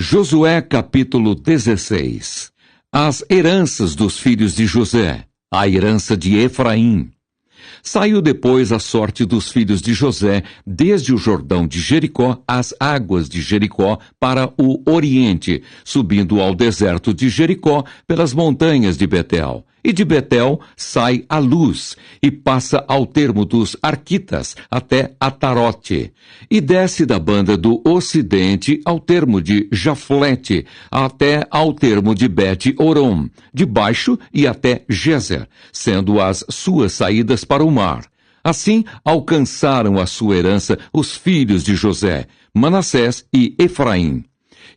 Josué capítulo 16. As heranças dos filhos de José, a herança de Efraim. Saiu depois a sorte dos filhos de José, desde o Jordão de Jericó, às águas de Jericó, para o oriente, subindo ao deserto de Jericó, pelas montanhas de Betel. E de Betel sai a luz, e passa ao termo dos Arquitas, até Atarote. E desce da banda do ocidente ao termo de Jaflete, até ao termo de Bet-Orom, de baixo e até Gezer, sendo as suas saídas para o mar. Assim alcançaram a sua herança os filhos de José, Manassés e Efraim.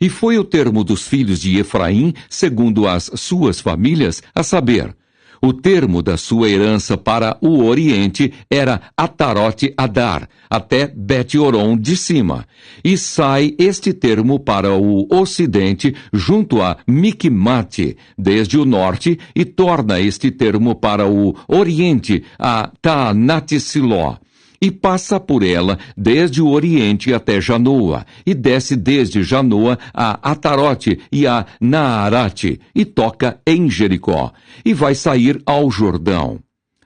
E foi o termo dos filhos de Efraim, segundo as suas famílias, a saber, o termo da sua herança para o oriente era Atarote-Adar, até Bet-Orom de cima. E sai este termo para o ocidente, junto a Miquimate, desde o norte, e torna este termo para o oriente, a Taanate-Siló. E passa por ela desde o oriente até Janoa, e desce desde Janoa a Atarote e a Naarate, e toca em Jericó, e vai sair ao Jordão.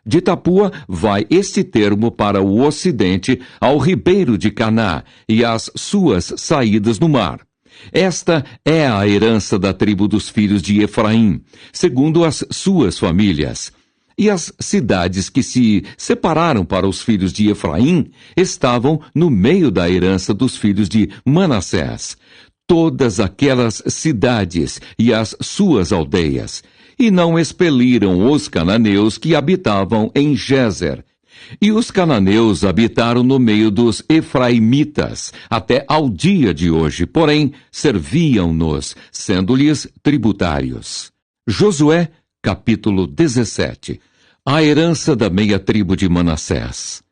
De Tapua vai este termo para o ocidente, ao ribeiro de Caná, e as suas saídas no mar. Esta é a herança da tribo dos filhos de Efraim, segundo as suas famílias. E as cidades que se separaram para os filhos de Efraim estavam no meio da herança dos filhos de Manassés. Todas aquelas cidades e as suas aldeias. E não expeliram os cananeus que habitavam em Gezer. E os cananeus habitaram no meio dos efraimitas, até ao dia de hoje, porém serviam-nos, sendo-lhes tributários. Josué capítulo 17. A herança da meia tribo de Manassés.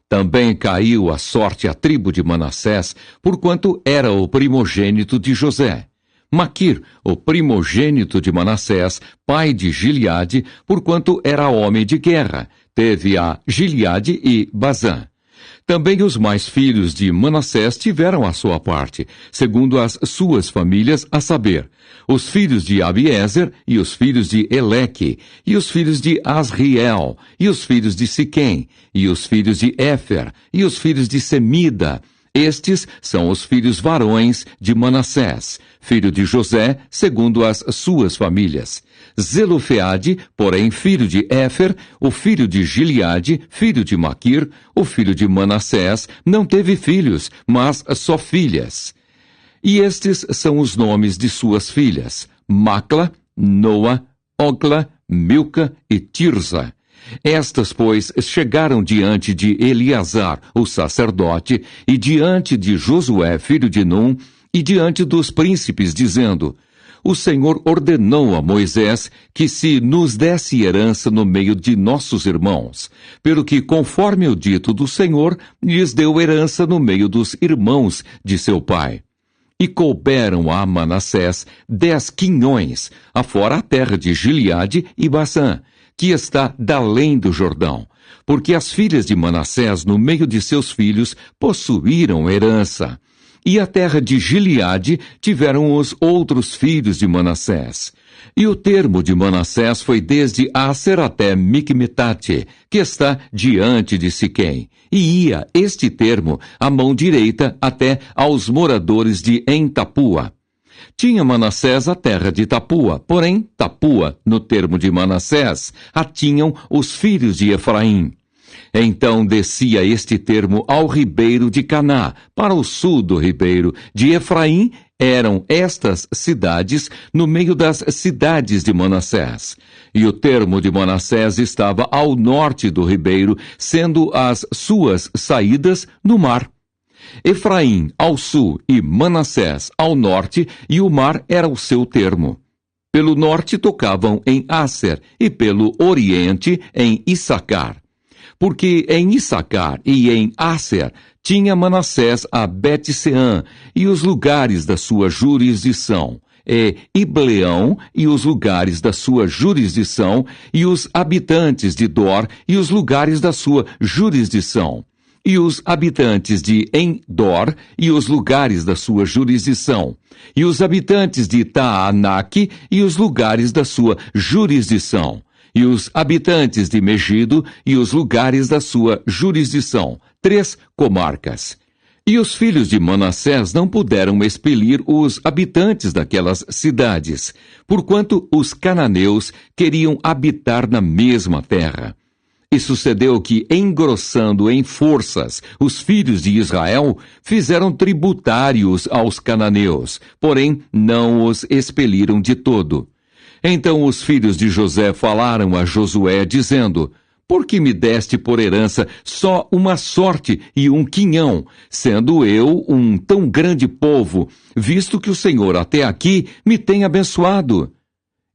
Também caiu a sorte à tribo de Manassés, porquanto era o primogênito de José. Maquir, o primogênito de Manassés, pai de Gileade, porquanto era homem de guerra, teve a Gileade e Bazã. Também os mais filhos de Manassés tiveram a sua parte, segundo as suas famílias, a saber, os filhos de Abiezer, e os filhos de Eleque, e os filhos de Asriel, e os filhos de Siquém, e os filhos de Éfer, e os filhos de Semida. Estes são os filhos varões de Manassés, filho de José, segundo as suas famílias. Zelofeade, porém filho de Éfer, o filho de Gileade, filho de Maquir, o filho de Manassés, não teve filhos, mas só filhas. E estes são os nomes de suas filhas: Macla, Noa, Ogla, Milca e Tirza. Estas, pois, chegaram diante de Eleazar, o sacerdote, e diante de Josué, filho de Num, e diante dos príncipes, dizendo: O Senhor ordenou a Moisés que se nos desse herança no meio de nossos irmãos, pelo que, conforme o dito do Senhor, lhes deu herança no meio dos irmãos de seu pai. E couberam a Manassés 10 quinhões, afora a terra de Gileade e Bazã, que está dalém do Jordão, porque as filhas de Manassés, no meio de seus filhos, possuíram herança. E a terra de Gileade tiveram os outros filhos de Manassés. E o termo de Manassés foi desde Aser até Miqumetate, que está diante de Siquém. E ia este termo à mão direita até aos moradores de Em-Tapua. Tinha Manassés a terra de Tapua, porém Tapua, no termo de Manassés, a tinham os filhos de Efraim. Então descia este termo ao ribeiro de Caná, para o sul do ribeiro de Efraim. Eram estas cidades no meio das cidades de Manassés. E o termo de Manassés estava ao norte do ribeiro, sendo as suas saídas no mar. Efraim ao sul e Manassés ao norte, e o mar era o seu termo. Pelo norte tocavam em Aser, e pelo oriente em Issacar. Porque em Issacar e em Aser tinha Manassés a Bet-Seã e os lugares da sua jurisdição, e Ibleão e os lugares da sua jurisdição, e os habitantes de Dor e os lugares da sua jurisdição, e os habitantes de Endor e os lugares da sua jurisdição, e os habitantes de Taanaque e os lugares da sua jurisdição, e os habitantes de Megido e os lugares da sua jurisdição, 3 comarcas. E os filhos de Manassés não puderam expelir os habitantes daquelas cidades, porquanto os cananeus queriam habitar na mesma terra. E sucedeu que, engrossando em forças os filhos de Israel, fizeram tributários aos cananeus, porém não os expeliram de todo. Então os filhos de José falaram a Josué, dizendo: Por que me deste por herança só uma sorte e um quinhão, sendo eu um tão grande povo, visto que o Senhor até aqui me tem abençoado?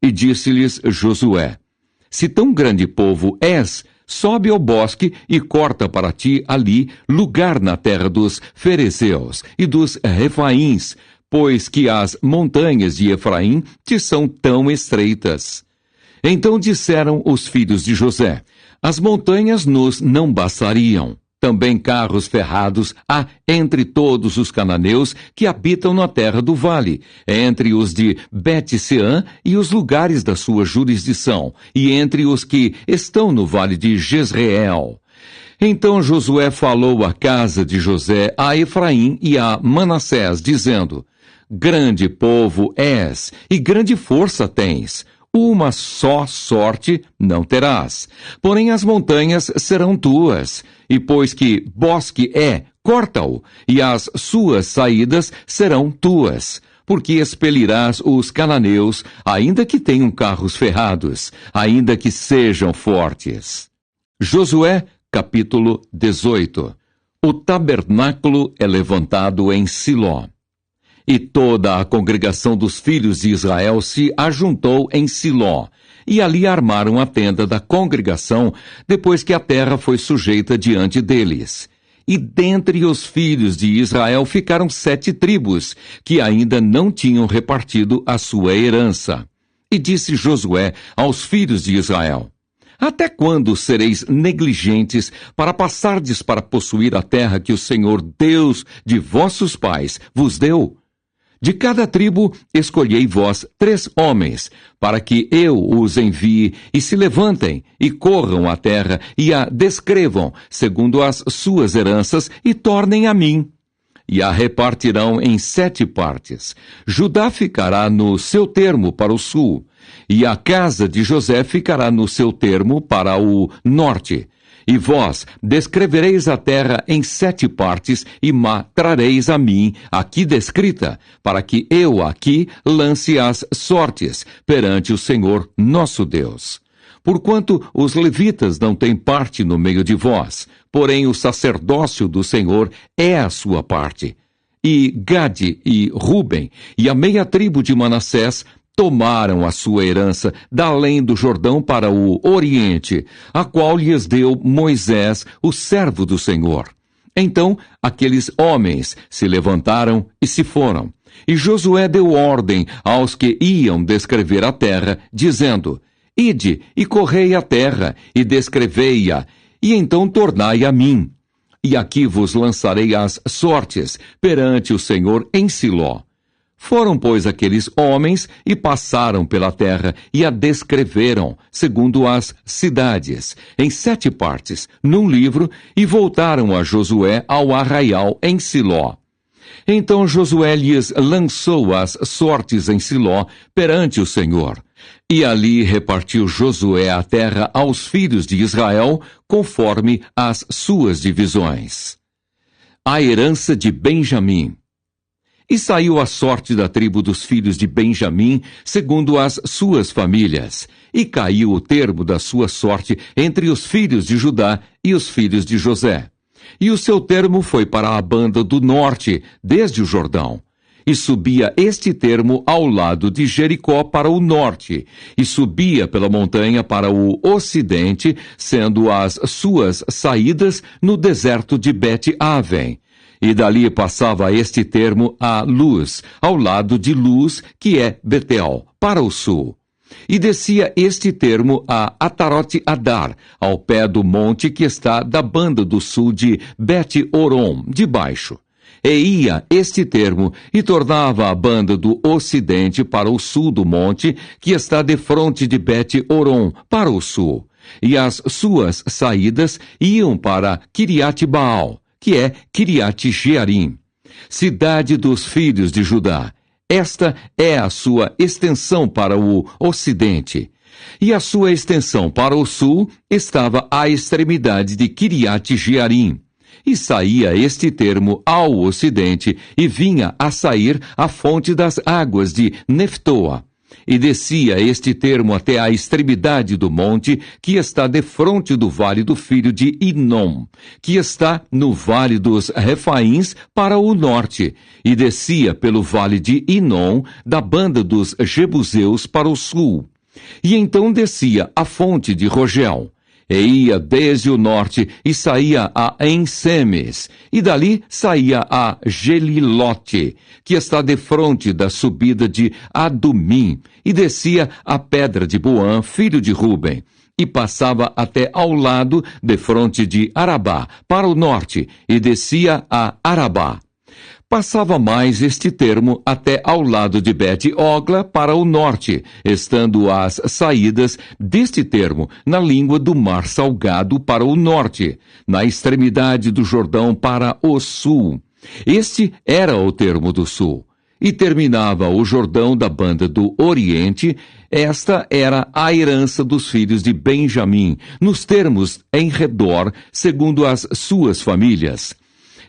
E disse-lhes Josué: Se tão grande povo és, sobe ao bosque e corta para ti ali lugar na terra dos Ferezeus e dos Refaíns, pois que as montanhas de Efraim te são tão estreitas. Então disseram os filhos de José: As montanhas nos não bastariam. Também carros ferrados há entre todos os cananeus que habitam na terra do vale, entre os de Bet-Seã e os lugares da sua jurisdição, e entre os que estão no vale de Jezreel. Então Josué falou à casa de José, a Efraim e a Manassés, dizendo: Grande povo és, e grande força tens. Uma só sorte não terás. Porém as montanhas serão tuas, e pois que bosque é, corta-o, e as suas saídas serão tuas, porque expelirás os cananeus, ainda que tenham carros ferrados, ainda que sejam fortes. Josué, capítulo 18. O tabernáculo é levantado em Siló. E toda a congregação dos filhos de Israel se ajuntou em Siló, e ali armaram a tenda da congregação, depois que a terra foi sujeita diante deles. E dentre os filhos de Israel ficaram 7 tribos, que ainda não tinham repartido a sua herança. E disse Josué aos filhos de Israel: Até quando sereis negligentes para passardes para possuir a terra que o Senhor Deus de vossos pais vos deu? De cada tribo escolhei vós 3 homens, para que eu os envie, e se levantem, e corram a terra, e a descrevam, segundo as suas heranças, e tornem a mim. E a repartirão em 7 partes. Judá ficará no seu termo para o sul, e a casa de José ficará no seu termo para o norte. E vós descrevereis a terra em 7 partes, e ma trareis a mim, aqui descrita, para que eu aqui lance as sortes perante o Senhor nosso Deus. Porquanto os levitas não têm parte no meio de vós, porém o sacerdócio do Senhor é a sua parte. E Gade e Ruben, e a meia tribo de Manassés, tomaram a sua herança da além do Jordão para o oriente, a qual lhes deu Moisés, o servo do Senhor. Então aqueles homens se levantaram e se foram. E Josué deu ordem aos que iam descrever a terra, dizendo: Ide e correi a terra, e descrevei-a, e então tornai a mim. E aqui vos lançarei as sortes perante o Senhor em Siló. Foram, pois, aqueles homens e passaram pela terra e a descreveram, segundo as cidades, em 7 partes, num livro, e voltaram a Josué ao arraial em Siló. Então Josué lhes lançou as sortes em Siló perante o Senhor. E ali repartiu Josué a terra aos filhos de Israel, conforme as suas divisões. A herança de Benjamim. E saiu a sorte da tribo dos filhos de Benjamim, segundo as suas famílias. E caiu o termo da sua sorte entre os filhos de Judá e os filhos de José. E o seu termo foi para a banda do norte, desde o Jordão. E subia este termo ao lado de Jericó para o norte, e subia pela montanha para o ocidente, sendo as suas saídas no deserto de Bet-Aven. E dali passava este termo a Luz, ao lado de Luz, que é Betel, para o sul. E descia este termo a Atarote-Adar, ao pé do monte que está da banda do sul de Bet-Oron, de baixo. E ia este termo e tornava a banda do ocidente para o sul do monte, que está defronte de Bet-Oron, para o sul. E as suas saídas iam para Kiriat-Baal, que é Kiriat-Jearim, cidade dos filhos de Judá. Esta é a sua extensão para o ocidente. E a sua extensão para o sul estava à extremidade de Kiriat-Jearim. E saía este termo ao ocidente, e vinha a sair a fonte das águas de Neftoa. E descia este termo até a extremidade do monte, que está defronte do vale do filho de Inom, que está no vale dos Refaíns para o norte, e descia pelo vale de Inom, da banda dos Jebuseus para o sul. E então descia a fonte de Rogel, e ia desde o norte e saía a Ensemes, e dali saía a Gelilote, que está defronte da subida de Adumim, e descia a pedra de Boã, filho de Ruben, e passava até ao lado, defronte de Arabá, para o norte, e descia a Arabá. Passava mais este termo até ao lado de Bet-Ogla para o norte, estando as saídas deste termo na língua do Mar Salgado para o norte, na extremidade do Jordão para o sul. Este era o termo do sul. E terminava o Jordão da banda do Oriente. Esta era a herança dos filhos de Benjamim, nos termos em redor, segundo as suas famílias.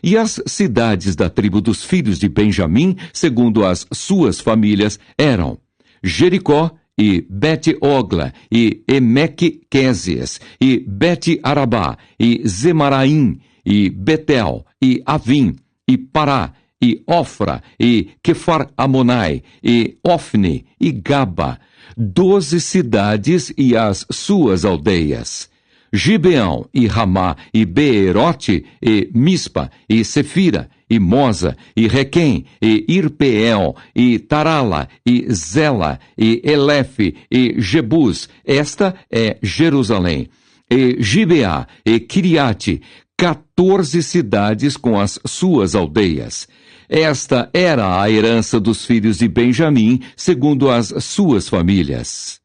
E as cidades da tribo dos filhos de Benjamim, segundo as suas famílias, eram Jericó, e Bet-Ogla, e Emeque-Quézias, e Bet-Arabá, e Zemaraim, e Betel, e Avim, e Pará, e Ofra, e Quefar-Amonai, e Ofne, e Gaba, 12 cidades e as suas aldeias. Gibeão, e Ramá, e Beerote, e Mispa, e Sefira, e Moza, e Requém, e Irpeel, e Tarala, e Zela, e Elefe, e Jebus. Esta é Jerusalém. E Gibeá, e Kiriate, 14 cidades com as suas aldeias. Esta era a herança dos filhos de Benjamim, segundo as suas famílias.